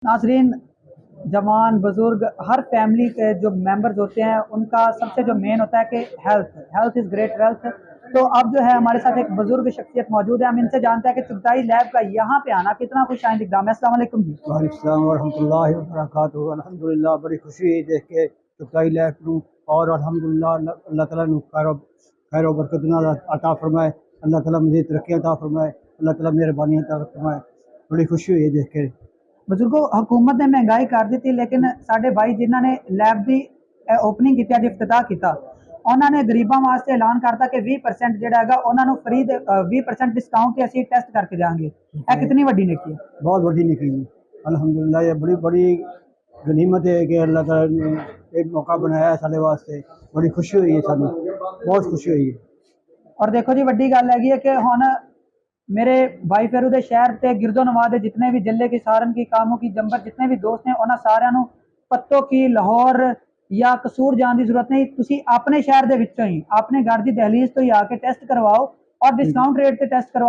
नाजरीन, जवान बुजुर्ग हर फैमिली के जो मेंबर्स होते हैं उनका सबसे जो मेन होता है कि health health is great wealth. तो अब जो है हमारे साथ एक बुजुर्ग शख्सियत मौजूद है, हम इनसे जानते हैं कि चुगताई लैब का यहाँ पे आना कितना खुश आइंद इक़दाम है। अस्सलाम वालेकुम जी। वालेकुम वरहमतुल्लाहि वबरकातुहू। अल्हम्दुलिल्लाह बड़ी खुशी है देख के चुकाई लैक नू। और अल्हम्दुलिल्लाह अल्लाह ताला नू खैर बरकत नाल अता फरमाए। अल्लाह ताला मज़ीद तरक्की अता फरमाए। अल्लाह ताला मेहरबानी अता फरमाए। बड़ी खुशी हुई है देख के। बुजुर्गो, हुकूमत ने महंगाई कर दी थी लेकिन साढ़े भाई जिन्होंने लैब की ओपनिंग की, अज इफ्तिताह किया, उन्होंने गरीबों वास्ते ऐलान करता कि 20% जोड़ा है उन्होंने फ्री 20% डिस्काउंट के असी टेस्ट करके जाएंगे। यह कितनी वड्डी नेकी है। बहुत बड़ी निकली जी। अल्हम्दुलिल्लाह ये बड़ी बड़ी गनीमत है कि अल्लाह ताला ने एक मौका बनाया साढ़े वास्ते। बड़ी खुशी हुई है सानू, बहुत खुशी हुई है। और देखो जी, वड्डी गल है कि हुण मेरे भाई फेरू दे शहर ते गिरदो नवाह दे जितने भी जल्ले की, सारन की, कामों की, जंबर जितने भी दोस्त हैं उन्होंने सारिਆਂ ਨੂੰ पत्तों की लाहौर या कसूर जाने की जरूरत नहीं। तुसी अपने शहर दे विचों ही अपने घर की दहलीज तो ही आके टेस्ट करवाओ और डिस्काउंट रेट से टेस्ट करवाओ।